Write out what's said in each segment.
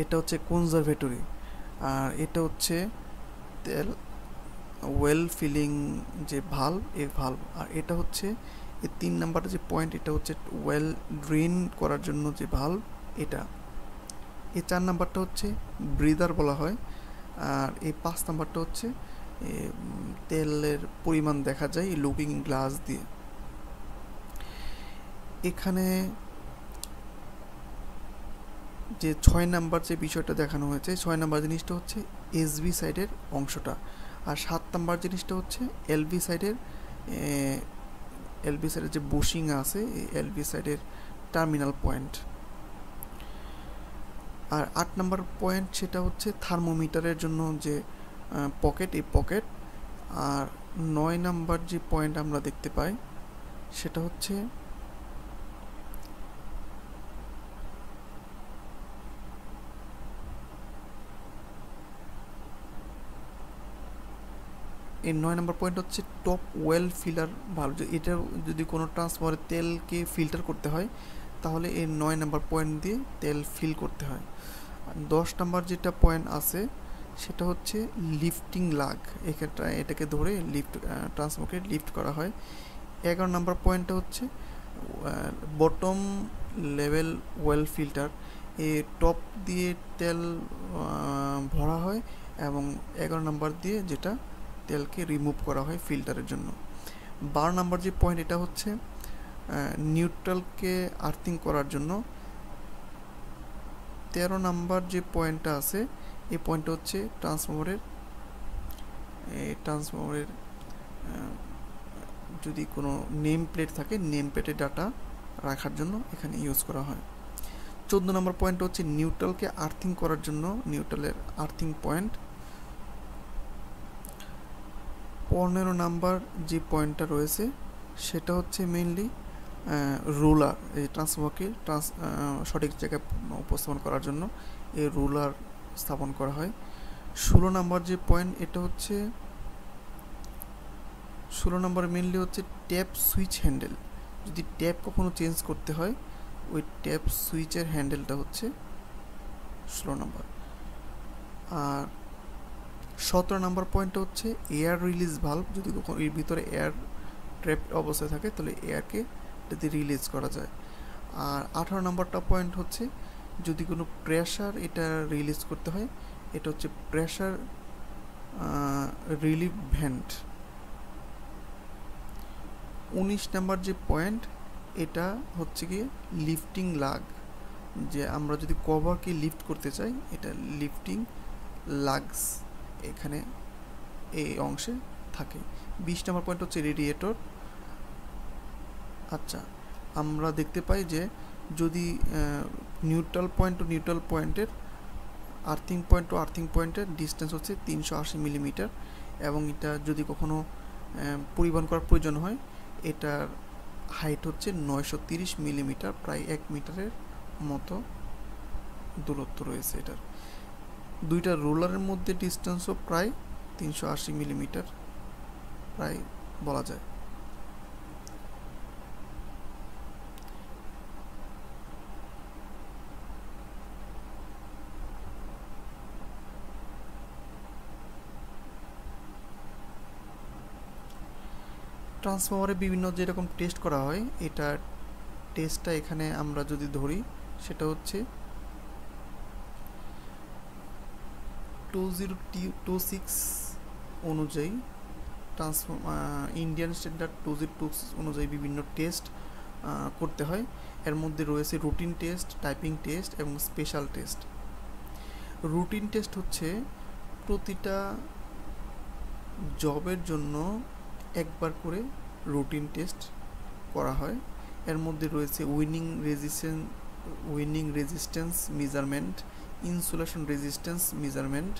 এটা হচ্ছে কনজারভেটরি, আর এটা হচ্ছে তেল ওয়েল ফিলিং যে ভালভ, এই ভালভ। আর এটা হচ্ছে এই 3 নাম্বার যে পয়েন্ট, এটা হচ্ছে ওয়েল ড্রেন করার জন্য যে ভালভ, এটা। এই 4 নাম্বারটা হচ্ছে ব্রিদার বলা হয়। আর এই 5 নাম্বারটা হচ্ছে তেলের পরিমাণ দেখা যায় এই লুকিং গ্লাস দিয়ে। এখানে যে 6 নাম্বার যে বিষয়টা দেখানো হয়েছে, 6 নাম্বার জিনিসটা হচ্ছে এসবি সাইডের অংশটা, আর 7 নাম্বার জিনিসটা হচ্ছে এলবি সাইডের যে বুশিং আছে, এই এলবি সাইডের টার্মিনাল পয়েন্ট। আর 8 নাম্বার পয়েন্ট সেটা হচ্ছে থার্মোমিটারের জন্য যে পকেট, এই পকেট। আর 9 নাম্বার যে পয়েন্ট আমরা দেখতে পাই সেটা হচ্ছে এই 9 নম্বর পয়েন্ট হচ্ছে টপ ওয়েল ফিলার ভালভ। এটা যদি কোনো ট্রান্সফরমারের তেলকে ফিল্টার করতে হয় তাহলে এই 9 নম্বর পয়েন্ট দিয়ে তেল ফিল করতে হয়। 10 নম্বর যেটা পয়েন্ট আছে সেটা হচ্ছে লিফটিং লাগ, এক্ষেত্রে এটাকে ধরে ট্রান্সফরমারকে লিফট করা হয়। 11 নম্বর পয়েন্টটা হচ্ছে বটম লেভেল ওয়েল ফিল্টার, এই টপ দিয়ে তেল ভরা হয় এবং 11 নম্বর দিয়ে যেটা তেলকে রিমুভ করা হয় ফিল্টারের জন্য। 12 নম্বর যে পয়েন্ট, এটা হচ্ছে নিউট্রালকে আর্থিং করার জন্য। 13 নম্বর যে পয়েন্টটা আছে এই পয়েন্টটা হচ্ছে ট্রান্সফরমারের যদি কোনো নেম প্লেট থাকে, নেম প্লেটের ডাটা রাখার জন্য এখানে ইউজ করা হয়। 14 নম্বর পয়েন্ট হচ্ছে নিউট্রালকে আর্থিং করার জন্য, নিউট্রালের আর্থিং পয়েন্ট। 15 নাম্বার যে পয়েন্টটা রয়েছে সেটা হচ্ছে মেইনলি রুলার, এই ট্রান্সফরমারকে সঠিক জায়গায় উপস্থাপন করার জন্য এই রুলার স্থাপন করা হয়। 16 নাম্বার যে পয়েন্ট, এটা হচ্ছে 16 নাম্বার মেইনলি হচ্ছে ট্যাপ সুইচ হ্যান্ডেল। যদি ট্যাপ কখনো চেঞ্জ করতে হয় ওই ট্যাপ সুইচের হ্যান্ডেলটা হচ্ছে 16 নাম্বার। আর 17 নাম্বার পয়েন্টটা হচ্ছে এয়ার রিলিজ ভালভ, যদি কখনো এর ভিতরে এয়ার ট্র্যাপ অবস্থায় থাকে তাহলে এয়ারকে এটাতে রিলিজ করা যায়। আর 18 নাম্বারটা পয়েন্ট হচ্ছে যদি কোনো প্রেশার এটা রিলিজ করতে হয়, এটা হচ্ছে প্রেশার রিলিভ ভেন্ট। 19 নাম্বার যে পয়েন্ট, এটা হচ্ছে গিয়ে লিফটিং লাগ, যে আমরা যদি কভারকে লিফট করতে চাই এটা লিফটিং লাগস এখানে এই অংশে থাকে। 20 নম্বর পয়েন্ট হচ্ছে রেডিয়েটর। আচ্ছা, আমরা দেখতে পাই যে যদি নিউট্রাল পয়েন্ট টু নিউট্রাল পয়েন্টের আর্থিং পয়েন্ট টু আর্থিং পয়েন্টের ডিস্টেন্স হচ্ছে 380 মিলিমিটার, এবং এটা যদি কখনো পরিবহন করার প্রয়োজন হয় এটার হাইট হচ্ছে 930 মিলিমিটার, প্রায় 1 মিটারের মতো দূরত্ব রয়েছে এটার। দুইটা রোলারের মধ্যে ডিস্টেন্সও প্রায় 380 মিলিমিটার প্রায় বলা যায়। ট্রান্সফরমারে বিভিন্ন যেরকম টেস্ট করা হয়, এটা টেস্টটা এখানে আমরা যদি ধরি সেটা হচ্ছে 2026 অনুযায়ী ইন্ডিয়ান স্ট্যান্ডার্ড 2026 অনুযায়ী বিভিন্ন টেস্ট করতে হয়। এর মধ্যে রয়েছে রুটিন টেস্ট, টাইপিং টেস্ট এবং স্পেশাল টেস্ট। রুটিন টেস্ট হচ্ছে প্রতিটা জবের জন্য একবার করে রুটিন টেস্ট করা হয়। এর মধ্যে রয়েছে উইনিং resistance measurement, insulation resistance measurement,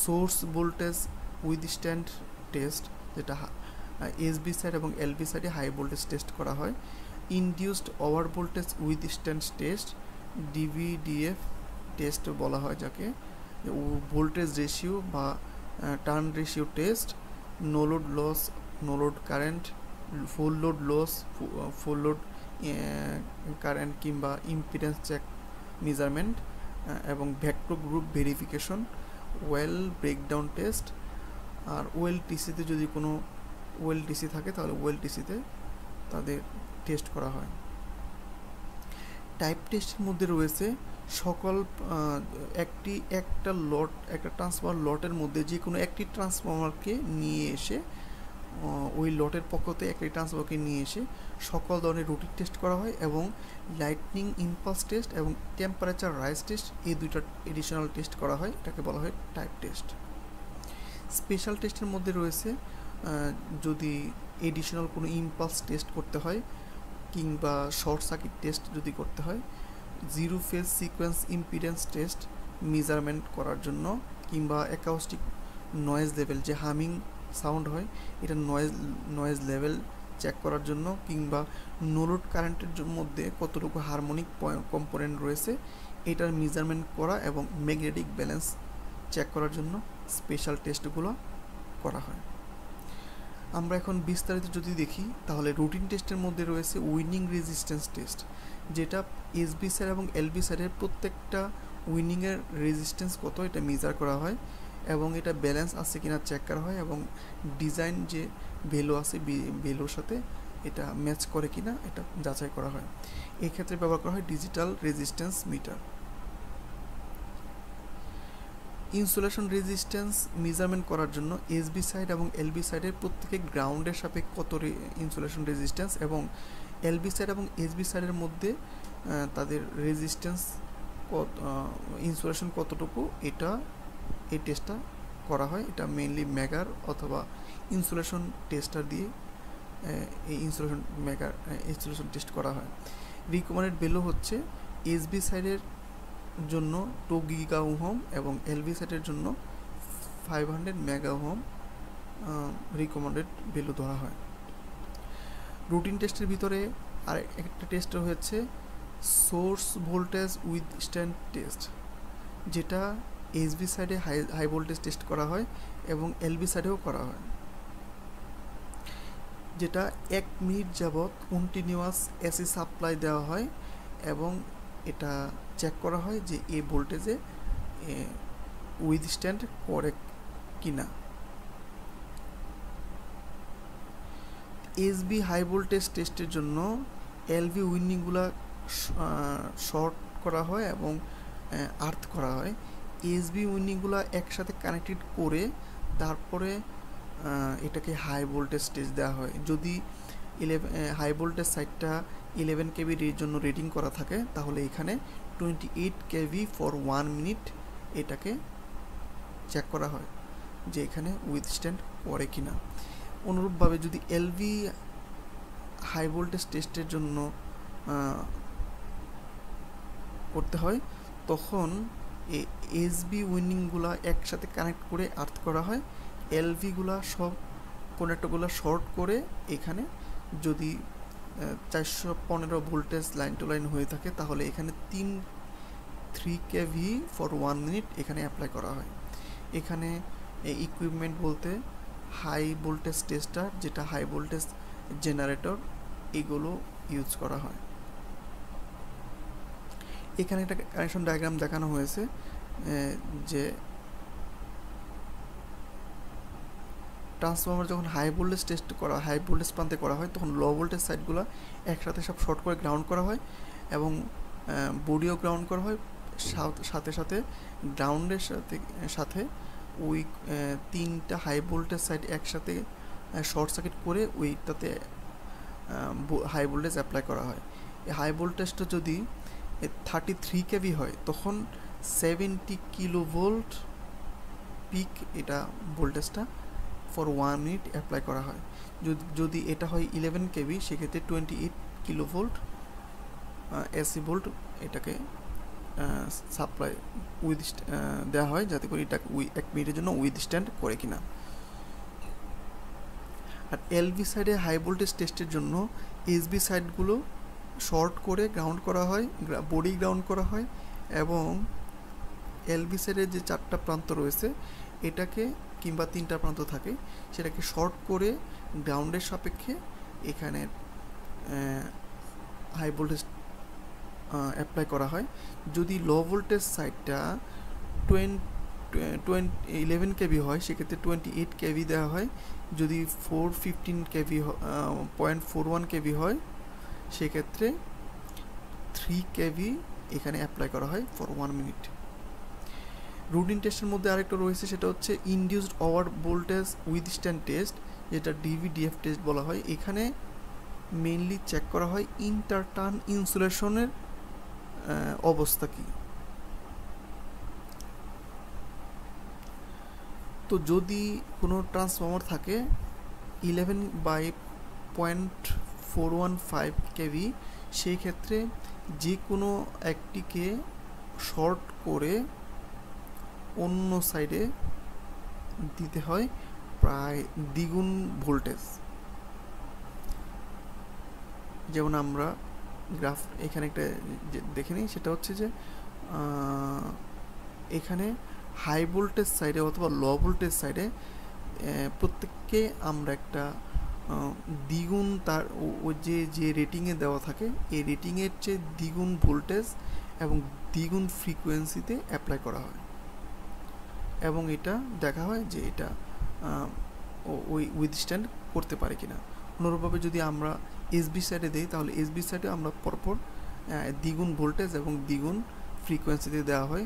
source voltage withstand test, যেটা এসবি সাইড এবং এলবি সাইডে হাই ভোল্টেজ টেস্ট করা হয়, induced over voltage withstand test, DVDF test বলা হয় যাকে, ভোল্টেজ রেশিও বা turn ratio test, no load loss, no load current, full load loss, full load current কিংবা ইম্পিডেন্স চেক মেজারমেন্ট, এবং vector group verification, oil breakdown test, আর ওএলটিসিতে যদি কোনো ওএলটিসি থাকে তাহলে ওএলটিসিতে তাদের টেস্ট করা হয়। টাইপ টেস্টের মধ্যে রয়েছে সকল একটা ট্রান্সফর্মার লটের মধ্যে যে কোনো একটি ট্রান্সফর্মারকে নিয়ে এসে ওই লটের পক্ষতে একটি ট্রান্সফর্মারকে নিয়ে এসে সকল ধরনের রুটিন টেস্ট করা হয় এবং লাইটনিং ইম্পালস টেস্ট এবং টেম্পারেচার রাইজ টেস্ট এই দুইটা এডিশনাল টেস্ট করা হয়, এটাকে বলা হয় টাইপ টেস্ট। স্পেশাল টেস্টের মধ্যে রয়েছে যদি এডিশনাল কোনো ইম্পালস টেস্ট করতে হয় কিংবা শর্ট সার্কিট টেস্ট যদি করতে হয়, zero phase sequence impedance test measurement করার জন্য, কিংবা অ্যাকাউস্টিক নয়েজ লেভেল যে হামিং সাউন্ড হয় এটা নয়েজ লেভেল চেক করার জন্য, কিংবা নো লোড কারেন্টের মধ্যে কতটুকু হারমোনিক কম্পোনেন্ট রয়েছে এটার মেজারমেন্ট করা এবং ম্যাগনেটিক ব্যালেন্স চেক করার জন্য স্পেশাল টেস্টগুলো করা হয়। আমরা এখন বিস্তারিত যদি দেখি তাহলে রুটিন টেস্টের মধ্যে রয়েছে উইনিং রেজিস্ট্যান্স টেস্ট, যেটা এসবি সাইড এবং এলবি সাইডের প্রত্যেকটা উইনিংয়ের রেজিস্ট্যান্স কত এটা মেজার করা হয় এবং এটা ব্যালেন্স আছে কিনা চেক করা হয় এবং ডিজাইন যে ভ্যালু আছে ভ্যালুর সাথে এটা ম্যাচ করে কিনা এটা যাচাই করা হয়। এই ক্ষেত্রে ব্যবহার করা হয় digital resistance meter. Insulation resistance measurement করার জন্য এসবি সাইড এবং এলবি সাইডের প্রত্যেকে গ্রাউন্ডের সাপেক্ষে কত ইনসুলেশন রেজিস্ট্যান্স এবং এলবি সাইড এবং এসবি সাইডের মধ্যে তাদের রেজিস্ট্যান্স ইনসুলেশন কতটুকু এই টেস্টটা করা হয়। এটা মেইনলি মেগার অথবা ইনসুলেশন টেস্টার দিয়ে এই ইনসুলেশন টেস্ট করা হয়। রিকমেন্ডেড ভ্যালু হচ্ছে এসবি সাইডের জন্য 2 গিগা ওহম এবং এলবি সেটের জন্য 500 মেগা ওহম রিকমেন্ডেড ভ্যালু ধরা হয়। রুটিন টেস্টের ভিতরে আর একটা টেস্ট হচ্ছে source voltage with stand test, যেটা এসবি সাইডে হাই ভোল্টেজ টেস্ট করা হয় এবং এলবি সাইডেও করা হয়, যেটা 1 মিনিট যাবৎ কন্টিনিউয়াস এসি সাপ্লাই দেওয়া হয় এবং এটা চেক করা হয় যে এই ভোল্টেজে উইথস্ট্যান্ড করে কিনা। এসবি হাই ভোল্টেজ টেস্টের জন্য এলভি উইন্ডিংগুলা শর্ট করা হয় এবং আর্থ করা হয়। এসবি উইন্ডিংগুলা একসাথে কানেক্টেড করে তারপরে এটাকে হাই ভোল্টেজ টেস্ট দেওয়া হয়। যদি হাই ভোল্টেজ সাইডটা 11 কেভির জন্য রেটিং করা থাকে তাহলে এখানে 28 কেভি ফর 1 মিনিট এটাকে চেক করা হয় যে এখানে উইথস্ট্যান্ড করে কিনা। অনুরূপভাবে যদি এলভি হাই ভোল্টেজ টেস্টের জন্য করতে হয় তখন এই এসবি উইন্ডিংগুলা একসাথে কানেক্ট করে আর্থ করা হয়, এলভিগুলা সব কানেক্টরগুলো শর্ট করে এখানে যদি 415 ভোল্টেজ লাইন টু লাইন হয়ে থাকে তাহলে এখানে 3 কেভি ফর 1 মিনিট এখানে অ্যাপ্লাই করা হয়। এখানে ইকুইপমেন্ট বলতে হাই ভোল্টেজ টেস্টার, যেটা হাই ভোল্টেজ জেনারেটর, এগুলো ইউজ করা হয়। এখানে একটা কানেকশন ডায়াগ্রাম দেখানো হয়েছে যে ট্রান্সফর্মার যখন হাই ভোল্টেজ টেস্ট করা হাই ভোল্টেজ প্রান্তে করা হয় তখন লো ভোল্টেজ সাইডগুলো একসাথে সব শর্ট করে গ্রাউন্ড করা হয় এবং বডিও গ্রাউন্ড করা হয়, সাথে সাথে গ্রাউন্ডের সাথে ওই 3টা হাই ভোল্টেজ সাইড একসাথে শর্ট সার্কিট করে ওইটাতে হাই ভোল্টেজ অ্যাপ্লাই করা হয়। এই হাই ভোল্টেজটা যদি 33 কেভি হয় তখন 70 কিলো ভোল্ট পিক এটা ভোল্টেজটা ফর 1 মিনিট অ্যাপ্লাই করা হয়। যদি এটা হয় 11 কেভি সেক্ষেত্রে 28 কিলো ভোল্ট এসি ভোল্ট এটাকে সাপ্লাই দেওয়া হয় যাতে করে এটা 1 মিনিটের জন্য উইথস্ট্যান্ড করে কিনা। আর এলভি সাইডে হাই ভোল্টেজ টেস্টের জন্য এসবি সাইডগুলো শর্ট করে গ্রাউন্ড করা হয়, বডি গ্রাউন্ড করা হয় এবং এলভি সাইডের যে 4টা প্রান্ত রয়েছে এটাকে কিংবা 3টা প্রান্ত থাকে সেটাকে শর্ট করে গ্রাউন্ডের সাপেক্ষে এখানে হাই ভোল্টেজ অ্যাপ্লাই করা হয়। যদি লো ভোল্টেজ সাইডটা 11 কেভি হয় সেক্ষেত্রে 28 কেভি দেওয়া হয়। যদি 415 কেভি 0.41 কেভি হয় সেক্ষেত্রে 3 কেভি এখানে অ্যাপ্লাই করা হয় ফর 1 মিনিট। রুটিন টেস্টের মধ্যে আরেকটা রয়েছে, সেটা হচ্ছে induced over voltage withstand test, যেটা ডিভিডিএফ টেস্ট বলা হয়। এখানে মেইনলি চেক করা হয় ইন্টারটার্ন ইনসুলেশনের অবস্থা কী। তো যদি কোনো ট্রান্সফর্মার থাকে 11/0.415 কেভি, সেই ক্ষেত্রে যে কোনো একটিকে শর্ট করে অন্য সাইডে দিতে হয় প্রায় দ্বিগুণ ভোল্টেজ। যেমন আমরা গ্রাফ এখানে একটা দেখে নিই, সেটা হচ্ছে যে এখানে হাই ভোল্টেজ সাইডে অথবা লো ভোল্টেজ সাইডে প্রত্যেককে আমরা একটা দ্বিগুণ তার যে রেটিংয়ে দেওয়া থাকে এই রেটিংয়ের চেয়ে দ্বিগুণ ভোল্টেজ এবং দ্বিগুণ ফ্রিকোয়েন্সিতে অ্যাপ্লাই করা হয়, এবং এটা দেখা হয় যে এটা ওই উইথস্ট্যান্ড করতে পারে কিনা। অনুরূপভাবে যদি আমরা এসবি সাইডে দিই তাহলে এসবি সাইডে আমরা পরপর দ্বিগুণ ভোল্টেজ এবং দ্বিগুণ ফ্রিকোয়েন্সিতে দেওয়া হয়,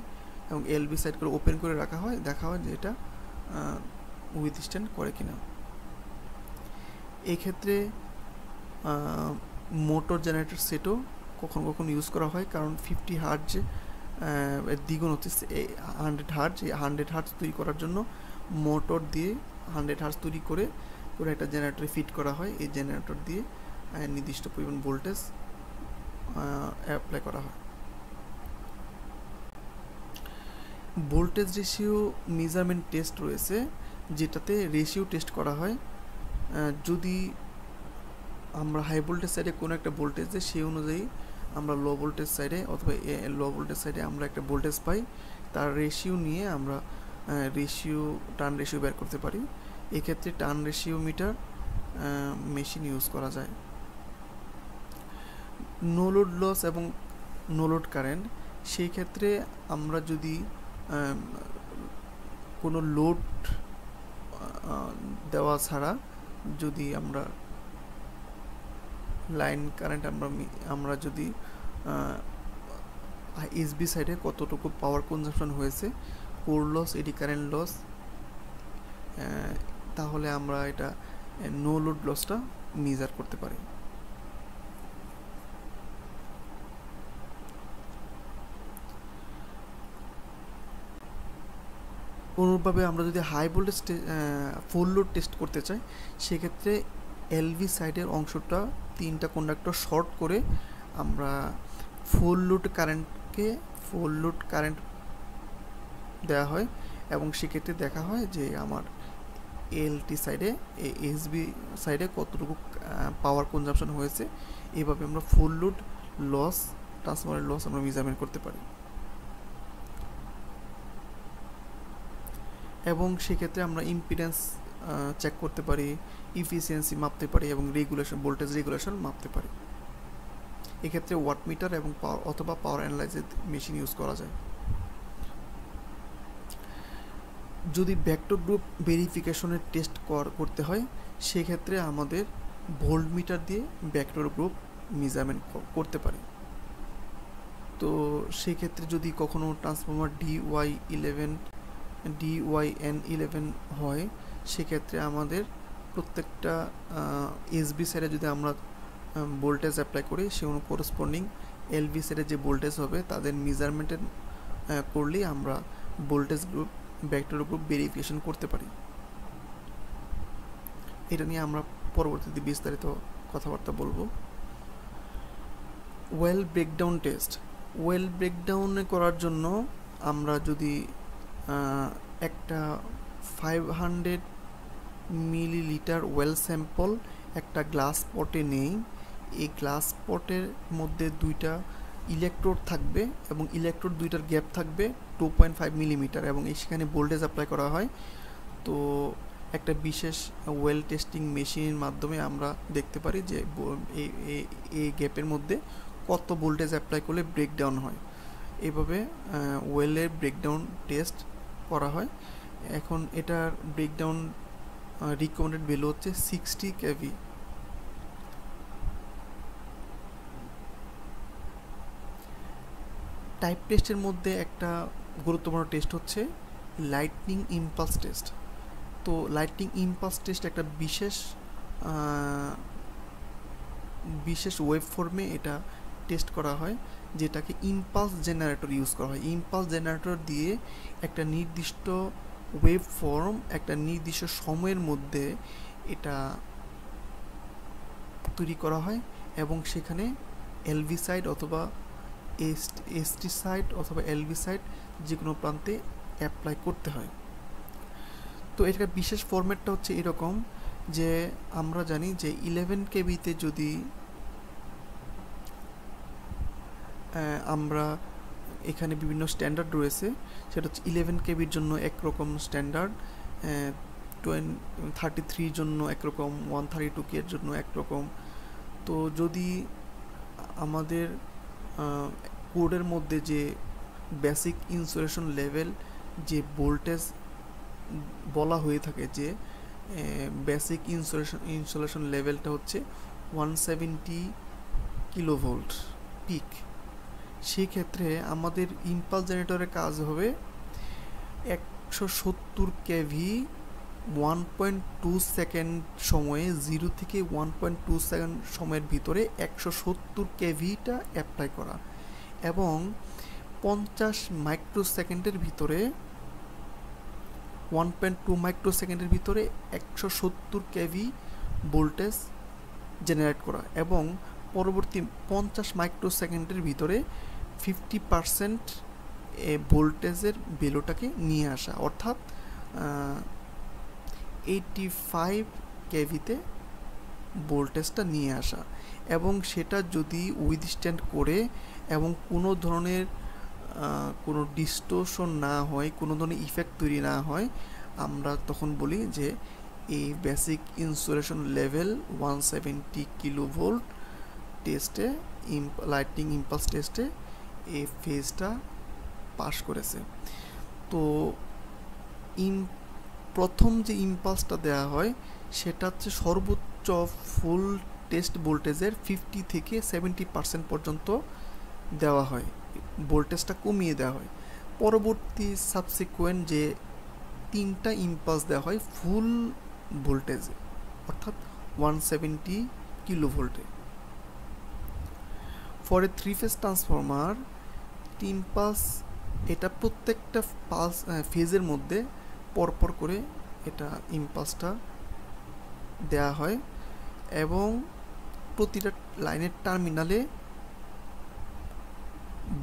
এবং এলবি সাইড করে ওপেন করে রাখা হয়, দেখা হয় যে এটা উইথস্ট্যান্ড করে কিনা। এক্ষেত্রে মোটর জেনারেটর সেটও কখনো কখনো ইউজ করা হয়, কারণ 50 হার্টজ দ্বিগুণ হচ্ছে 100 হার্টজ। এই 100 হার্টজ তৈরি করার জন্য মোটর দিয়ে 100 হার্টজ তৈরি করে একটা জেনারেটরে ফিট করা হয়। এই জেনারেটর দিয়ে নির্দিষ্ট পরিমাণ ভোল্টেজ অ্যাপ্লাই করা হয়। ভোল্টেজ রেশিও মেজারমেন্ট টেস্ট রয়েছে, যেটাতে রেশিও টেস্ট করা হয়। যদি আমরা হাই ভোল্টেজ সাইডে কোনো একটা ভোল্টেজ দেয় সেই অনুযায়ী আমরা লো ভোল্টেজ সাইডে অথবা লো ভোল্টেজ সাইডে আমরা একটা ভোল্টেজ পাই, তার রেশিও নিয়ে আমরা টার্ন রেশিও বের করতে পারি। এক্ষেত্রে turn ratio meter machine use করা যায়। নো লোড লস এবং নো লোড কারেন্ট, সেই ক্ষেত্রে আমরা যদি কোনো লোড দেওয়া ছাড়া যদি আমরা লাইন কারেন্ট আমরা যদি এসবি সাইডে কতটুকু পাওয়ার কনজাম্পশন হয়েছে, core loss, eddy current loss, তাহলে আমরা এটা নো লোড লসটা মেজার করতে পারি। অনুরূপভাবে আমরা যদি high voltage full load test করতে চাই সেক্ষেত্রে এলভি সাইডের অংশটা 3টা কন্ডাক্টর শর্ট করে আমরা ফুল লোড কারেন্ট দেওয়া হয়, এবং সেক্ষেত্রে দেখা হয় যে আমার এলটি সাইডে এসবি সাইডে কতটুকু পাওয়ার কনজাম্পশন হয়েছে। এভাবে আমরা ফুল লোড লস, ট্রান্সফরমারের লস আমরা মেজারমেন্ট করতে পারি, এবং সেক্ষেত্রে আমরা ইম্পিডেন্স চেক করতে পারি, ইফিসিয়েন্সি মাপতে পারি, এবং ভোল্টেজ রেগুলেশন মাপতে পারি। এক্ষেত্রে ওয়াটমিটার এবং পাওয়ার অ্যানালাইজার মেশিন ইউজ করা যায়। যদি ভেক্টর গ্রুপ ভেরিফিকেশনের টেস্ট করতে হয় সেক্ষেত্রে আমাদের ভোল্টমিটার দিয়ে ভেক্টর গ্রুপ মেজারমেন্ট করতে পারি। তো সেক্ষেত্রে যদি কখনো ট্রান্সফরমার DYN11 হয় সেক্ষেত্রে আমাদের প্রত্যেকটা এসবি সাইডে যদি আমরা ভোল্টেজ অ্যাপ্লাই করি সে করেসপন্ডিং এলভি সাইডে যে ভোল্টেজ হবে তাদের মেজারমেন্টের করলেই আমরা voltage group vector group verification করতে পারি। এটা নিয়ে আমরা পরবর্তীতে বিস্তারিত কথাবার্তা বলবো। Well breakdown test, well breakdown করার জন্য আমরা যদি একটা 500 মিলিলিটার ওয়েল স্যাম্পল একটা গ্লাস পটে নেই, এই গ্লাস পটের মধ্যে 2টা ইলেকট্রোড থাকবে এবং ইলেকট্রোড 2টার গ্যাপ থাকবে 2.5 মিলিমিটার, এবং সেখানে ভোল্টেজ অ্যাপ্লাই করা হয়। তো একটা বিশেষ ওয়েল টেস্টিং মেশিনের মাধ্যমে আমরা দেখতে পারি যে এই গ্যাপের মধ্যে কত ভোল্টেজ অ্যাপ্লাই করলে ব্রেকডাউন হয়। এভাবে ওয়েলের ব্রেকডাউন টেস্ট করা হয়। এখন এটার ব্রেকডাউন রিকমেন্ডেড ভ্যালু হচ্ছে 60 কেভি। টাইপ টেস্টের মধ্যে একটা গুরুত্বপূর্ণ টেস্ট হচ্ছে লাইটনিং ইম্পালস টেস্ট। তো লাইটনিং ইম্পালস টেস্ট একটা বিশেষ ওয়েব ফর্মে এটা টেস্ট করা হয়, যেটাকে ইম্পালস জেনারেটর ইউজ করা হয়। ইম্পালস জেনারেটর দিয়ে একটা নির্দিষ্ট ওয়েব ফর্ম একটা নির্দিষ্ট সময়ের মধ্যে এটা তৈরি করা হয় এবং সেখানে এলভি সাইড অথবা এসটি সাইড অথবা এলভি সাইড যে কোনো প্রান্তে অ্যাপ্লাই করতে হয়। তো এটা বিশেষ ফরম্যাটটা হচ্ছে এরকম যে আমরা জানি যে 11 কেবিতে যদি আমরা এখানে বিভিন্ন স্ট্যান্ডার্ড রয়েছে, সেটা হচ্ছে 11 কেবির জন্য একরকম স্ট্যান্ডার্ড, 33 জন্য একরকম, 132K এর জন্য একরকম। তো যদি আমাদের কোডের মধ্যে যে বেসিক ইনসুলেশন লেভেল যে ভোল্টেজ বলা হয়ে থাকে, যে বেসিক ইনসুলেশন লেভেলটা হচ্ছে 170 কিলোভোল্ট পিক, সেই ক্ষেত্রে আমাদের ইম্পালস জেনারেটরের কাজ হবে 170 কেভি 1.2 সেকেন্ড সময়ে, 0 থেকে 1.2 সেকেন্ড সময়ের ভিতরে 170 কেভিটা অ্যাপ্লাই করা এবং 50 মাইক্রোসেকেন্ডের ভিতরে 1.2 মাইক্রোসেকেন্ডের ভিতরে 170 কেভি ভোল্টেজ জেনারেট করা এবং পরবর্তী 50 মাইক্রোসেকেন্ডের ভিতরে 50% ভোল্টেজের ভ্যালুটাকে নিয়ে আসা, অর্থাৎ 85 কেভিতে ভোল্টেজটা নিয়ে আসা। এবং সেটা যদি উইথস্ট্যান্ড করে এবং কোনো ধরনের কোনো ডিস্টোরশন না হয়, কোনো ধরনের ইফেক্ট তৈরি না হয়, আমরা তখন বলি যে এই বেসিক ইনসুলেশন লেভেল 170 কিলোভোল্ট টেস্টে, লাইটনিং ইম্পালস টেস্টে এই ফেজটা পাস করেছে। তো প্রথম যে ইম্পালসটা দেওয়া হয় সেটা হচ্ছে সর্বোচ্চ ফুল টেস্ট ভোল্টেজের 50 থেকে 70% পর্যন্ত দেওয়া হয়, ভোল্টেজটা কমিয়ে দেওয়া হয়। পরবর্তী সাবসিকুয়েন্ট যে 3টা ইম্পালস দেওয়া হয় ফুল ভোল্টেজে, অর্থাৎ 170 কিলোভোল্টে। ফর এ 3-ফেজ ট্রান্সফর্মার ইম্পালস এটা প্রত্যেকটা পালস ফেজের মধ্যে পরপর করে এটা ইম্পালসটা দেয়া হয় এবং প্রতিটা লাইনের টার্মিনালে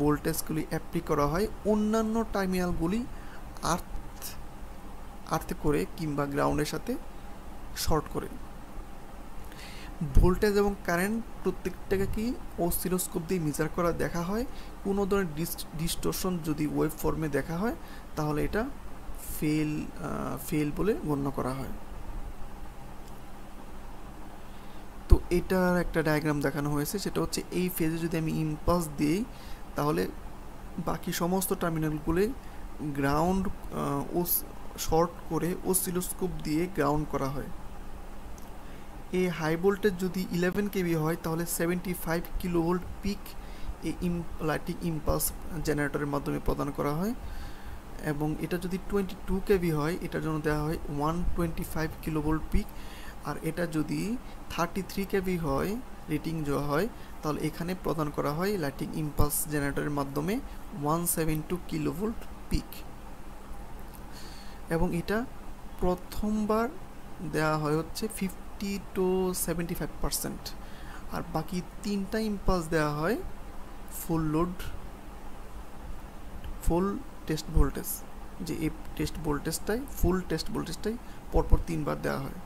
ভোল্টেজগুলি অ্যাপ্লাই করা হয়। অন্যান্য টার্মিনালগুলি আর্থে করে কিংবা গ্রাউন্ডের সাথে শর্ট করে। ভোল্টেজ এবং কারেন্ট প্রত্যেকটাকে কি অসিলোস্কোপ দিয়ে মেজার করা দেখা হয়। কোনো ধরনের ডিস্টোরশন যদি ওয়েব ফর্মে দেখা হয় তাহলে এটা ফেল বলে গণ্য করা হয়। তো এটার একটা ডায়াগ্রাম দেখানো হয়েছে, সেটা হচ্ছে এই ফেজে যদি আমি ইম্পালস দিই তাহলে বাকি সমস্ত টার্মিনালগুলো গ্রাউন্ড শর্ট করে অসিলোস্কোপ দিয়ে গ্রাউন্ড করা হয়। এই হাই ভোল্টেজ যদি 11 কেভি হয় তাহলে 75 কিলোভোল্ট পিক এই লাইটনিং ইম্পালস জেনারেটরের মাধ্যমে প্রদান করা হয় এবং এটা যদি 22 কেভি হয় এটার জন্য দেওয়া হয় 125 কিলোভোল্ট পিক। আর এটা যদি 33 কেভি হয় রেটিং দেওয়া হয় তাহলে এখানে প্রদান করা হয় লাইটনিং ইম্পালস জেনারেটরের মাধ্যমে 172 কিলোভোল্ট পিক এবং এটা প্রথমবার দেওয়া হয় হচ্ছে 50 to 75%, আর বাকি 3টা ইম্পালস দেওয়া হয় ফুল লোড ফুল টেস্ট ভোল্টেজ, যে এই টেস্ট ভোল্টেজটাই ফুল টেস্ট ভোল্টেজটাই পরপর 3বার দেওয়া হয়।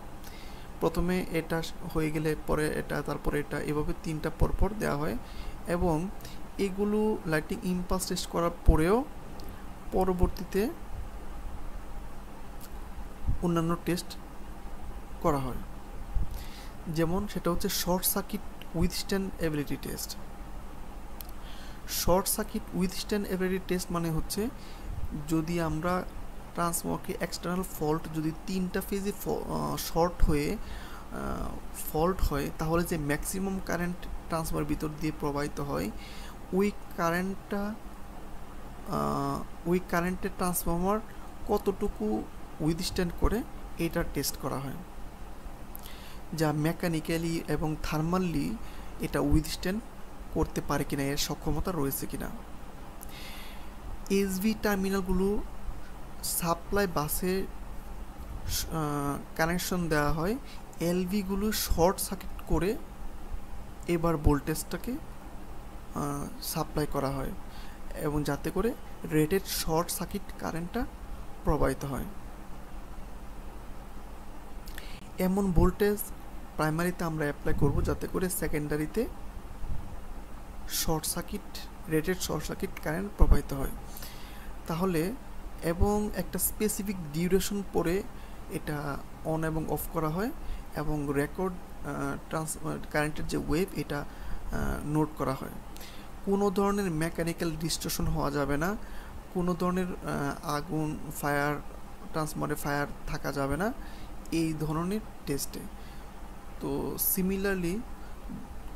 প্রথমে এটা হয়ে গেলে পরে এটা, তারপরে এটা, এভাবে 3টা পরপর দেওয়া হয় এবং এগুলো লাইটনিং ইম্পালস টেস্ট করার পরেও পরবর্তীতে অন্যান্য টেস্ট করা হয়, যেমন সেটা হচ্ছে short circuit withstand ability test. Short circuit withstand ability test মানে হচ্ছে যদি আমরা ট্রান্সফর্মারকে এক্সটার্নাল ফল্ট যদি 3টা ফেজে ফল্ট হয় তাহলে যে ম্যাক্সিমাম কারেন্ট ট্রান্সফর্মার ভিতর দিয়ে প্রবাহিত হয় ওই কারেন্টের ট্রান্সফর্মার কতটুকু উইথস্ট্যান্ড করে এটা টেস্ট করা হয়, যা মেকানিক্যালি এবং থার্মালি এটা উইথস্ট্যান্ড করতে পারে কিনা, এর সক্ষমতা রয়েছে কিনা। এসভি টার্মিনালগুলো সাপ্লাই বাসে কানেকশন দেওয়া হয়, এলভিগুলো শর্ট সার্কিট করে এবার ভোল্টেজটাকে সাপ্লাই করা হয় এবং যাতে করে রেটেড শর্ট সার্কিট কারেন্টটা প্রবাহিত হয়। এমন ভোল্টেজ প্রাইমারিতে আমরা অ্যাপ্লাই করব যাতে করে সেকেন্ডারিতে রেটেড শর্ট সার্কিট কারেন্ট প্রবাহিত হয়। তাহলে এবং একটা স্পেসিফিক ডিউরেশন পরে এটা অন এবং অফ করা হয় এবং রেকর্ড কারেন্টের যে ওয়েভ এটা নোট করা হয়। কোনো ধরনের মেকানিক্যাল ডিস্টরশন হওয়া যাবে না, কোনো ধরনের আগুন ট্রান্সফরমারে ফায়ার থাকা যাবে না এই ধরনের টেস্টে। তো সিমিলারলি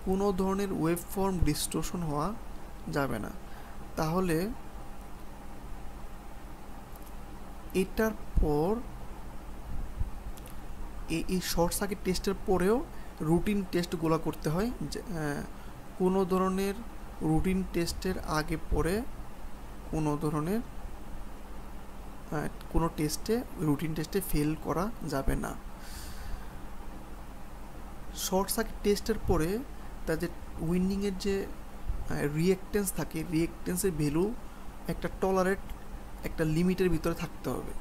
কোনো ধরনের ওয়েভ ফর্ম ডিস্টরশন হওয়া যাবে না। তাহলে এটার পর এই শর্ট সার্কিট টেস্টের পরেও রুটিন টেস্টগুলো করতে হয়। কোনো ধরনের রুটিন টেস্টের আগে পরে কোনো রুটিন টেস্টে ফেল করা যাবে না। শর্ট সার্কিট টেস্টের পরে তার যে উইন্ডিংয়ের যে রিঅ্যাকটেন্স থাকে, রিঅ্যাকটেন্সের ভ্যালু একটা লিমিটের ভিতরে থাকতে হবে।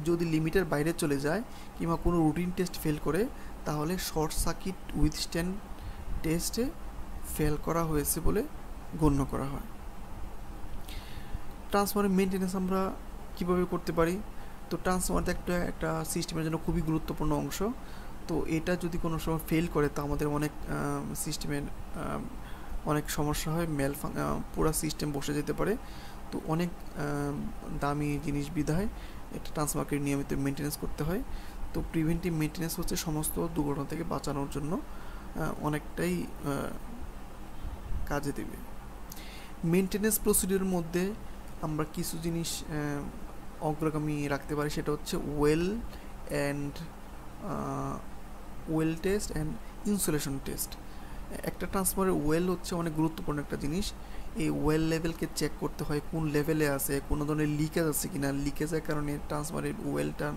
যদি লিমিটের বাইরে চলে যায় কিংবা কোনো রুটিন টেস্ট ফেল করে তাহলে শর্ট সার্কিট উইথস্ট্যান্ড টেস্টে ফেল করা হয়েছে বলে গণ্য করা হয়। ট্রান্সফরমারের মেনটেন্যান্স আমরা কীভাবে করতে পারি? তো ট্রান্সফরমার একটা সিস্টেমের জন্য খুবই গুরুত্বপূর্ণ অংশ। তো এটা যদি কোনো সময় ফেল করে তা আমাদের সিস্টেমের অনেক সমস্যা হয়, পুরো সিস্টেম বসে যেতে পারে। তো অনেক দামি জিনিস বিধায় এটা ট্রান্সফরমারকে নিয়মিত মেনটেন্যান্স করতে হয়। তো প্রিভেন্টিভ মেনটেন্যান্স হচ্ছে সমস্ত দুর্ঘটনা থেকে বাঁচানোর জন্য অনেকটাই কাজে দেবে। মেনটেন্যান্স প্রসিডিউরের মধ্যে আমরা কিছু জিনিস অগ্রগামী রাখতে পারি, সেটা হচ্ছে well test and insulation test. একটা ট্রান্সফরমারের ওয়েল হচ্ছে অনেক গুরুত্বপূর্ণ একটা জিনিস। এই ওয়েল লেভেলকে চেক করতে হয় কোন লেভেলে আছে, কোনো ধরনের লিকেজ আছে কিনা, লিকেজের কারণে ট্রান্সফরমারের ওয়েলটা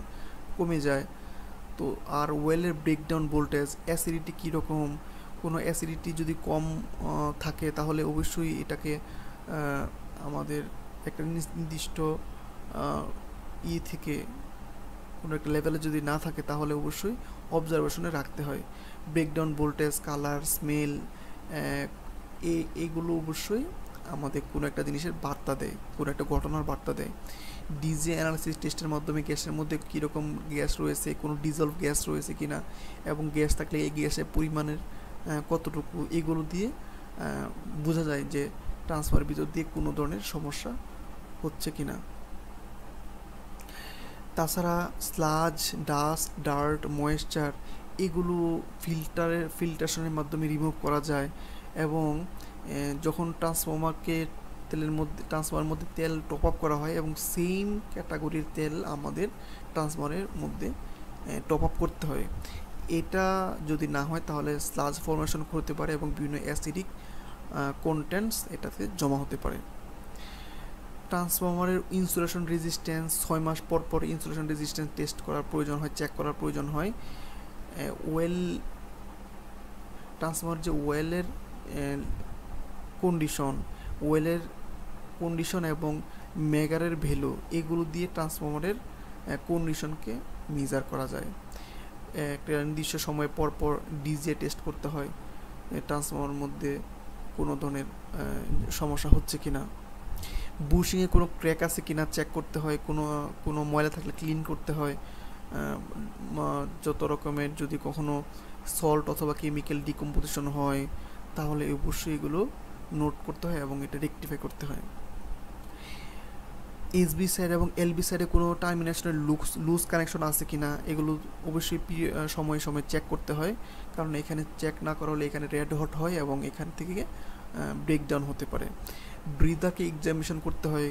কমে যায়। তো আর ওয়েলের ব্রেকডাউন ভোল্টেজ, অ্যাসিডিটি কীরকম, কোনো অ্যাসিডিটি যদি কম থাকে তাহলে অবশ্যই এটাকে আমাদের একটা নির্দিষ্ট থেকে কোনো একটা লেভেলে যদি না থাকে তাহলে অবশ্যই অবজারভেশনে রাখতে হয়। ব্রেকডাউন ভোল্টেজ, কালার, স্মেল এইগুলো অবশ্যই আমাদের কোনো একটা জিনিসের বার্তা দেয়, কোনো একটা ঘটনার বার্তা দেয়। ডিজে অ্যানালিসিস টেস্টের মাধ্যমে গ্যাসের মধ্যে কীরকম গ্যাস রয়েছে, কোনো ডিজলভ গ্যাস রয়েছে কিনা এবং গ্যাস থাকলে এই গ্যাসের পরিমাণের কতটুকু, এগুলো দিয়ে বোঝা যায় যে ট্রান্সফারের ভিতর দিয়ে কোনো ধরনের সমস্যা হচ্ছে কিনা। তাছাড়া স্লাজ, ডাস্ট, ডার্ট, ময়েশ্চার এগুলো ফিল্টারেশনের মাধ্যমে রিমুভ করা যায় এবং যখন ট্রান্সফরমারের মধ্যে তেল টপ আপ করা হয় এবং সেম ক্যাটাগরির তেল আমাদের ট্রান্সফরমারের মধ্যে টপ আপ করতে হয়। এটা যদি না হয় তাহলে স্লাজ ফর্মেশন হতে পারে এবং বিভিন্ন অ্যাসিডিক কন্টেন্টস এটাতে জমা হতে পারে। ট্রান্সফরমারের ইনসুলেশন রেজিস্ট্যান্স 6 মাস পর পর ইনসুলেশন রেজিস্ট্যান্স টেস্ট করার প্রয়োজন হয়, চেক করার প্রয়োজন হয়। ট্রান্সফরমার যে ওয়েলের কন্ডিশন এবং মেগারের ভ্যালু এগুলো দিয়ে ট্রান্সফরমারের কন্ডিশনকে মেজার করা যায়। একটা নির্দিষ্ট সময় পর পর ডিজে টেস্ট করতে হয়, ট্রান্সফরমারের মধ্যে কোনো ধরনের সমস্যা হচ্ছে কিনা, বুশিংয়ে কোনো ক্র্যাক আছে কিনা চেক করতে হয়, কোনো ময়লা থাকলে ক্লিন করতে হয়। যত রকমের যদি কখনো সল্ট অথবা কেমিক্যাল ডিকম্পোজিশন হয় তাহলে অবশ্যই এগুলো নোট করতে হয় এবং এটা রেকটিফাই করতে হয়। এসবি সাইড এবং এলবি সাইডে কোনো টার্মিনেশনের লুজ কানেকশন আছে কি না এগুলো অবশ্যই সময়ে সময়ে চেক করতে হয়, কারণ এখানে চেক না করা হলে এখানে রেড হট হয় এবং এখান থেকে ব্রেকডাউন হতে পারে। ব্রিদারকে এক্সামিনেশন করতে হয়,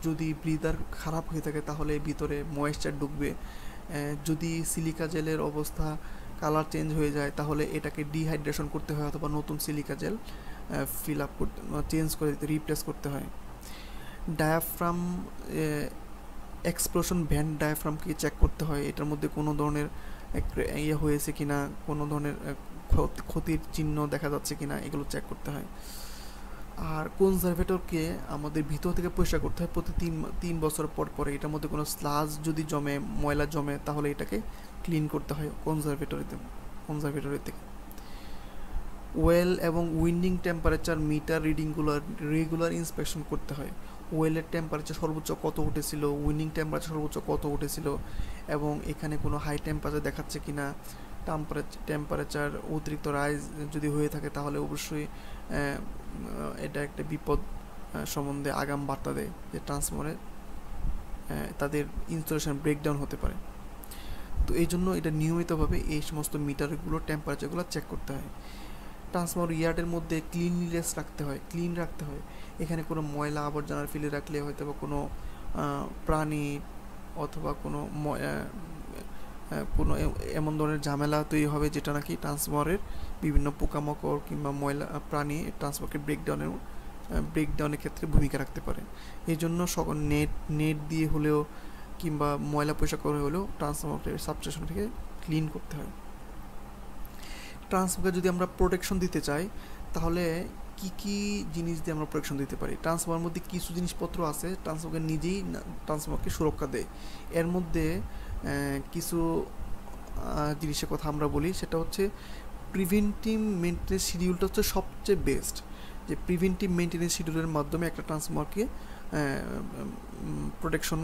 যদি ব্রিদার খারাপ হয়ে থাকে তাহলে ভিতরে ময়েশ্চার ঢুকবে। যদি সিলিকা জেলের অবস্থা কালার চেঞ্জ হয়ে যায় তাহলে এটাকে ডিহাইড্রেশন করতে হয় অথবা নতুন সিলিকা জেল ফিল আপ করতে চেঞ্জ করে দিতে রিপ্লেস করতে হয়। ডায়াফ্রাম এক্সপ্লোশন ভ্যান্ট ডায়াফ্রামকে চেক করতে হয়, এটার মধ্যে কোনো ধরনের ইয়ে হয়েছে কিনা, কোনো ধরনের ক্ষতির চিহ্ন দেখা যাচ্ছে কিনা এগুলো চেক করতে হয়। আর কনজারভেটরকে আমাদের ভিতর থেকে পরিষ্কার করতে হয় প্রতি 3 বছর পর পরে। এটার মধ্যে কোনো স্লাজ যদি জমে, ময়লা জমে তাহলে এটাকে ক্লিন করতে হয় কনজারভেটরি থেকে। ওয়েল এবং উইন্ডিং টেম্পারেচার মিটার রিডিংগুলো রেগুলার ইন্সপেকশন করতে হয়। ওয়েলের টেম্পারেচার সর্বোচ্চ কত উঠেছিল, উইন্ডিং টেম্পারেচার সর্বোচ্চ কত উঠেছিল এবং এখানে কোনো হাই টেম্পারেচার দেখাচ্ছে কি না। টেম্পারেচার অতিরিক্ত রাইজ যদি হয়ে থাকে তাহলে অবশ্যই এটা একটা বিপদ সম্বন্ধে আগাম বার্তা দেয় যে ট্রান্সফর্মারে তাদের ইনস্টলেশন ব্রেকডাউন হতে পারে। তো এই জন্য এটা নিয়মিতভাবে এই সমস্ত মিটারগুলো টেম্পারেচারগুলো চেক করতে হয়। ট্রান্সফর্মার ইয়ার্ডের মধ্যে ক্লিনলিনেস রাখতে হয়, ক্লিন রাখতে হয়। এখানে কোনো ময়লা আবর্জনা ফেলে রাখলে হয়তো বা কোনো প্রাণী অথবা কোনো এমন ধরনের ঝামেলা তৈরি হবে যেটা নাকি ট্রান্সফর্মারের বিভিন্ন পোকামাকড় কিংবা ময়লা প্রাণী ট্রান্সফর্মারকে ব্রেকডাউনের ক্ষেত্রে ভূমিকা রাখতে পারে। এই জন্য সকল নেট দিয়ে হলেও কিংবা ময়লা পরিষ্কার করে হলেও ট্রান্সফর্মারকে সাবস্টেশন থেকে ক্লিন করতে হয়। ট্রান্সফর্মারকে যদি আমরা প্রোটেকশন দিতে চাই তাহলে কি জিনিস দিয়ে আমরা প্রোটেকশন দিতে পারি। ট্রান্সফর্মারের মধ্যে কিছু জিনিসপত্র আছে ট্রান্সফর্মার নিজেই ট্রান্সফর্মারকে সুরক্ষা দেয়। এর মধ্যে কিছু জিনিসের কথা আমরা বলি, সেটা হচ্ছে প্রিভেন্টিভ মেনটেন্যান্স শিডিউলটা হচ্ছে সবচেয়ে বেস্ট। যে প্রিভেন্টিভ মেনটেন্যান্স শিডিউলের মাধ্যমে একটা ট্রান্সফর্মারকে প্রোটেকশন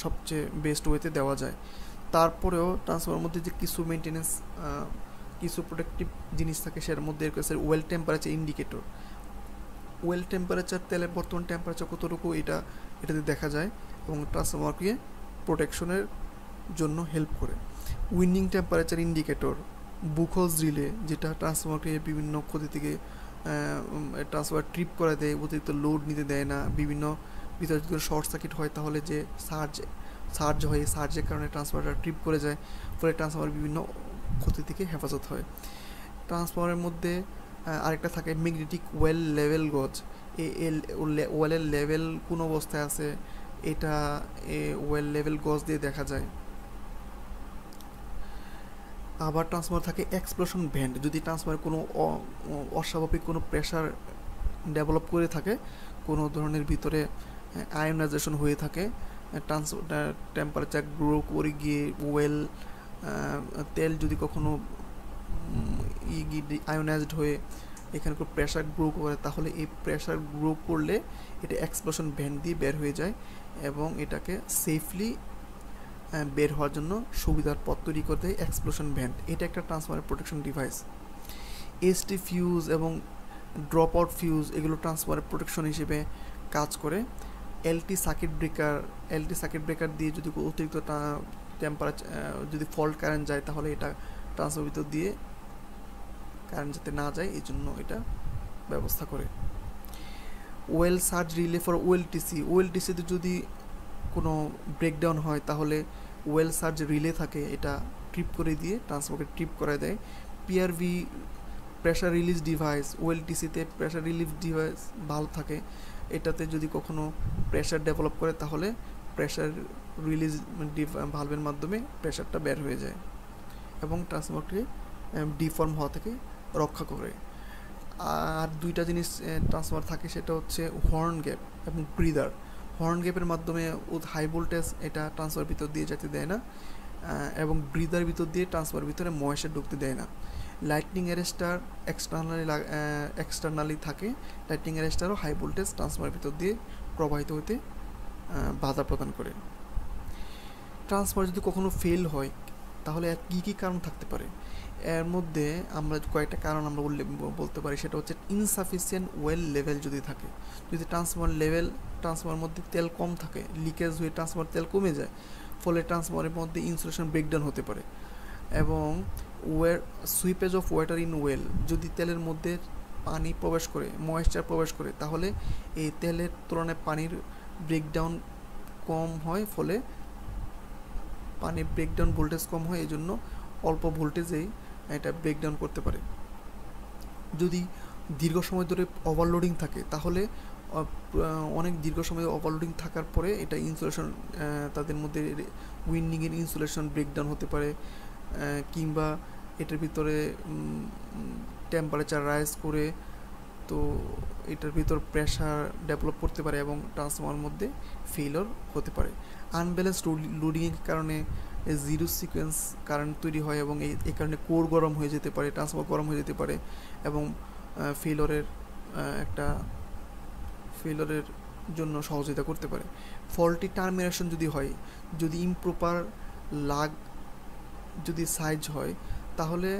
সবচেয়ে বেস্ট ওয়েতে দেওয়া যায়। তারপরেও ট্রান্সফর্মারের মধ্যে যে কিছু মেনটেন্যান্স কিছু প্রোটেক্টিভ জিনিস থাকে সেটার মধ্যে well temperature indicator. Well temperature তেলের বর্তমান টেম্পারেচার কতটুকু এটাতে দেখা যায় এবং ট্রান্সফর্মারকে প্রোটেকশনের জন্য হেল্প করে। উইন্ডিং টেম্পারেচার ইন্ডিকেটর, বুকহোজ রিলে যেটা ট্রান্সফর্মারকে বিভিন্ন ক্ষতি থেকে ট্রান্সফর্মার ট্রিপ করে দেয়, অতিরিক্ত লোড নিতে দেয় না। বিভিন্ন ভিতরে যদি শর্ট সার্কিট হয় তাহলে যে সার্জ হয়, সার্জের কারণে ট্রান্সফর্মারটা ট্রিপ করে যায়, ফলে ট্রান্সফর্মার বিভিন্ন ক্ষতি থেকে হেফাজত হয়। ট্রান্সফর্মারের মধ্যে আরেকটা থাকে ম্যাগনেটিক ওয়েল লেভেল গজ। ওয়েলের লেভেল কোন অবস্থায় আছে এটা ওয়েল লেভেল গজ দিয়ে দেখা যায়। আবার ট্রান্সফর্মার থাকে এক্সপ্লোশন ভেন্ট। যদি ট্রান্সফর্মার কোনো অস্বাভাবিক কোনো প্রেশার ডেভেলপ করে থাকে, কোনো ধরনের ভিতরে আয়োনাইজেশন হয়ে থাকে, টেম্পারেচার গ্রো করে গিয়ে ওয়েল তেল যদি কখনো আয়োনাইজড হয়ে এখানে কোনো প্রেশার গ্রো করে তাহলে এই প্রেশার গ্রো করলে এটা এক্সপ্লোশন ভেন্ট দিয়ে বের হয়ে যায় এবং এটাকে সেফলি বের হওয়ার জন্য সুবিধার পথ তৈরি করে দেয় এক্সপ্লোশন ভেন্ট। এটা একটা transformer protection device. ST fuse এবং ড্রপ আউট ফিউজ এগুলো ট্রান্সফর্মার প্রোটেকশন হিসেবে কাজ করে। এলটি সার্কিট ব্রেকার দিয়ে যদি অতিরিক্ত টেম্পারেচার যদি ফল্ট কারেন্ট যায় তাহলে এটা ট্রান্সফর্মার ভিতর দিয়ে কারেন্ট যাতে না যায় এই জন্য এটা ব্যবস্থা করে। ওয়েল সার্জ রিলে ফর ওএলটিসিতে যদি কোনো ব্রেকডাউন হয় তাহলে ওয়েল সার্জ রিলে থাকে, এটা ট্রিপ করে দিয়ে ট্রান্সফর্মারকে ট্রিপ করে দেয়। পিআরভি প্রেশার রিলিজ ডিভাইস, ওএলটিসিতে প্রেশার রিলিজ ডিভাইস ভালো থাকে, এটাতে যদি কখনো প্রেশার ডেভেলপ করে তাহলে প্রেশার রিলিজ ভালভের মাধ্যমে প্রেশারটা বের হয়ে যায় এবং ট্রান্সফর্মারকে ডিফর্ম হওয়া থেকে রক্ষা করে। আর দুইটা জিনিস ট্রান্সফর্মার থাকে, সেটা হচ্ছে হর্ন গ্যাপ এবং ব্রিদার। হর্ন গ্যাপের মাধ্যমে হাই ভোল্টেজ এটা ট্রান্সফর্মার ভিতর দিয়ে যেতে দেয় না এবং ব্রিদার ভিতর দিয়ে ট্রান্সফর্মার ভিতরে ময়েশ্চার ঢুকতে দেয় না। লাইটনিং অ্যারেস্টার এক্সটার্নালি থাকে, লাইটনিং অ্যারেস্টারও হাই ভোল্টেজ ট্রান্সফর্মার ভিতর দিয়ে প্রবাহিত হতে বাধা প্রদান করে। ট্রান্সফর্মার যদি কখনো ফেল হয় তাহলে আর কী কী কারণ থাকতে পারে? এর মধ্যে আমরা কয়েকটা কারণ আমরা বলতে পারি। সেটা হচ্ছে ইনসাফিসিয়েন্ট ওয়েল লেভেল যদি থাকে, যদি ট্রান্সফরমার মধ্যে তেল কম থাকে, লিকেজ হয়ে ট্রান্সফরমার তেল কমে যায়, ফলে ট্রান্সফরমারের মধ্যে ইনসুলেশন ব্রেকডাউন হতে পারে। এবং সুইপেজ অফ ওয়াটার ইন ওয়েল, যদি তেলের মধ্যে পানি প্রবেশ করে, ময়েশ্চার প্রবেশ করে, তাহলে এই তেলের তুলনায় পানির ব্রেকডাউন কম হয়, ফলে পানির ব্রেকডাউন ভোল্টেজ কম হয়, এই জন্য অল্প ভোল্টেজেই এটা ব্রেকডাউন করতে পারে। যদি দীর্ঘ সময় ধরে ওভারলোডিং থাকে, তাহলে অনেক দীর্ঘ সময় ওভারলোডিং থাকার পরে এটা ইনসুলেশন, তাদের মধ্যে উইন্ডিংয়ের ইনসুলেশন ব্রেকডাউন হতে পারে, কিংবা এটার ভিতরে টেম্পারেচার রাইজ করে, তো এটার ভিতর প্রেশার ডেভেলপ করতে পারে এবং ট্রান্সফরমারের মধ্যে ফেইলিওর হতে পারে। আনব্যালেন্স লোডিংয়ের কারণে জিরো সিকোয়েন্স কারেন্ট তৈরি হয় এবং এই কারণে কোর গরম হয়ে যেতে পারে, ট্রান্সফরমার গরম হয়ে যেতে পারে এবং ফেইলিওরের জন্য সহযোগিতা করতে পারে। ফল্টি টার্মিনেশন যদি হয়, যদি ইমপ্রপার লাগ যদি সাইজ হয়, তাহলে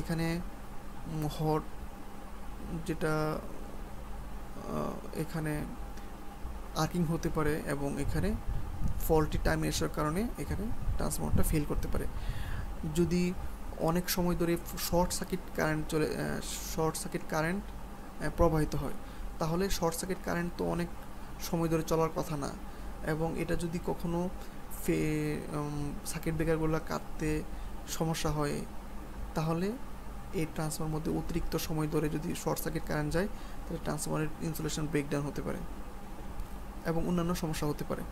এখানে হট যেটা এখানে আর্কিং হতে পারে এবং এখানে ফল্টি টার্মিনেশনের কারণে এখানে ট্রান্সফরমারটা ফেল করতে পারে। যদি অনেক সময় ধরে শর্ট সার্কিট কারেন্ট প্রবাহিত হয়, তাহলে শর্ট সার্কিট কারেন্ট তো অনেক সময় ধরে চলার কথা না, এবং এটা যদি কখনো সার্কিট ব্রেকারগুলো কাটতে সমস্যা হয়, তাহলে এই ট্রান্সফরমারের মধ্যে অতিরিক্ত সময় ধরে যদি শর্ট সার্কিট কারেন্ট যায়, তাহলে ট্রান্সফরমারের ইনসুলেশন ব্রেকডাউন হতে পারে এবং অন্যান্য সমস্যা হতে পারে।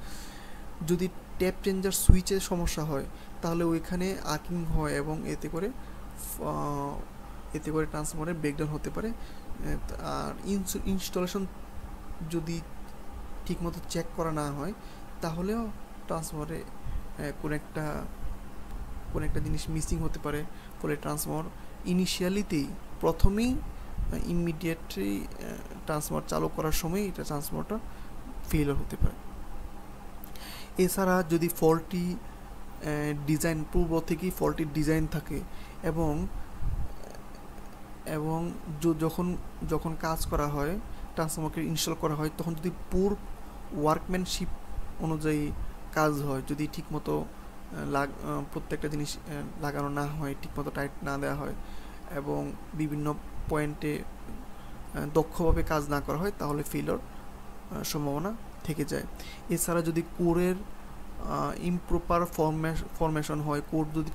যদি ট্যাপ চেঞ্জার সুইচের সমস্যা হয়, তাহলে ওইখানে আর্কিং হয় এবং এতে করে ট্রান্সফরমারের ব্রেকডাউন হতে পারে। আর ইনস্টলেশন যদি ঠিকমতো চেক করা না হয়, তাহলেও ট্রান্সফরমারে কোনো একটা জিনিস মিসিং হতে পারে, ফলে ট্রান্সফরমার প্রথমেই ইমিডিয়েটলি ট্রান্সফরমার চালু করার সময় এটা ট্রান্সফরমারটা ফেলিওর হতে পারে। এছাড়া যদি ফল্টি ডিজাইন, পূর্ব থেকেই ফল্টি ডিজাইন থাকে এবং যখন কাজ করা হয়, ট্রান্সফরমারকে ইনস্টল করা হয়, তখন যদি পুর ওয়ার্কম্যানশিপ অনুযায়ী কাজ হয়, যদি ঠিকমতো প্রত্যেকটা জিনিস লাগানো না হয়, ঠিকমতো টাইট না দেওয়া হয় এবং বিভিন্ন পয়েন্টে দক্ষভাবে কাজ না করা হয়, তাহলে ফেলিওর সম্ভাবনা থেকে যায়। এছাড়া যদি কোরের ইমপ্রপার ফরমেশন হয়, কোর যদি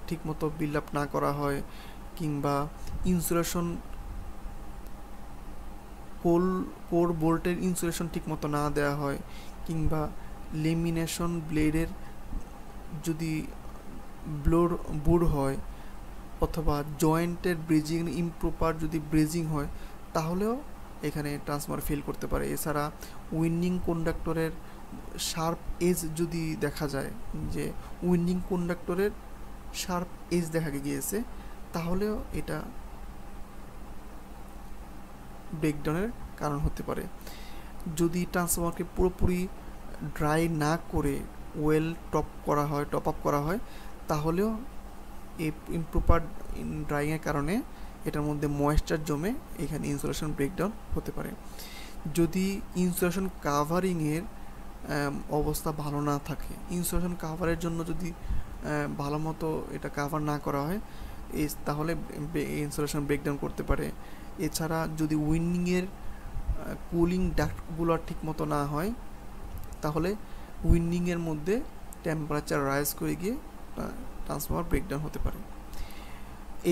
ঠিকমতো বিল্ড আপ না করা হয়, কিংবা ইনসুলেশন কোর বোল্টের ইনসুলেশন ঠিকমতো না দেওয়া হয়, কিংবা লেমিনেশন ব্লেডের যদি বুর হয়, অথবা জয়েন্টের ব্রেজিং ইমপ্রপার যদি ব্রেজিং হয়, তাহলেও এখানে ট্রান্সফরমার ফেল করতে পারে। এছাড়া উইন্ডিং কন্ডাক্টরের শার্প এজ যদি দেখা যায়, যে উইন্ডিং কন্ডাক্টরের শার্প এজ দেখা গিয়েছে, তাহলেও এটা ব্রেকডাউনের কারণ হতে পারে। যদি ট্রান্সফরমারকে পুরোপুরি ড্রাই না করে ওয়েল টপ আপ করা হয়, তাহলেও এই ইমপ্রপার ড্রাইংয়ের কারণে এটার মধ্যে ময়েশ্চার জমে এখানে ইনসুলেশন ব্রেকডাউন হতে পারে। যদি ইনসুলেশন কাভারিংয়ের অবস্থা ভালো না থাকে, ইনসুলেশন কাভারের জন্য যদি ভালো মতো এটা কাভার না করা হয়, তাহলে ইনসুলেশন ব্রেকডাউন করতে পারে। এছাড়া যদি উইন্ডিংয়ের কুলিং ডাক্টগুলো ঠিকমতো না হয়, তাহলে উইন্ডিংয়ের মধ্যে টেম্পারেচার রাইজ করে গিয়ে ট্রান্সফরমার ব্রেকডাউন হতে পারে।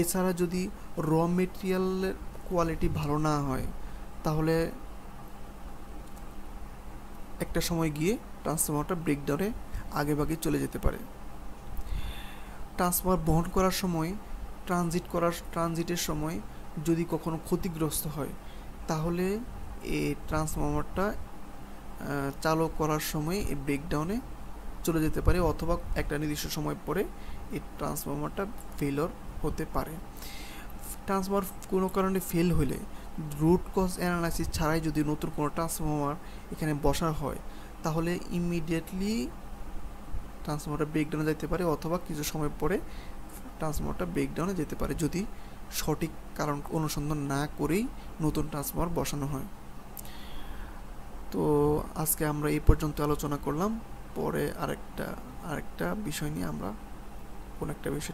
এছাড়া যদি র মেটেরিয়ালের কোয়ালিটি ভালো না হয়, তাহলে একটা সময় গিয়ে ট্রান্সফরমারটা ব্রেকডাউনে আগেভাগে চলে যেতে পারে। ট্রান্সফরমার বহন করার সময়, ট্রানজিটের সময় যদি কখনো ক্ষতিগ্রস্ত হয়, তাহলে এই ট্রান্সফরমারটা চালু করার সময় এই ব্রেকডাউনে চলে যেতে পারে, অথবা একটা নির্দিষ্ট সময় পরে এই ট্রান্সফরমারটা ফেলিওর হতে পারে। ট্রান্সফরমার কোনো কারণে ফেল হলে রুট কজ অ্যানালাইসিস ছাড়াই যদি নতুন কোনো ট্রান্সফরমার এখানে বসা হয়, তাহলে ইমিডিয়েটলি ট্রান্সফর্মারটা ব্রেকডাউনে যেতে পারে, অথবা কিছু সময় পরে ট্রান্সফর্মারটা ব্রেকডাউনে যেতে পারে যদি সঠিক কারণ অনুসন্ধান না করেই নতুন ট্রান্সফর্মার বসানো হয়। তো আজকে আমরা এই পর্যন্ত আলোচনা করলাম, পরে আরেকটা বিষয় নিয়ে আমরা কোন একটা বিষয়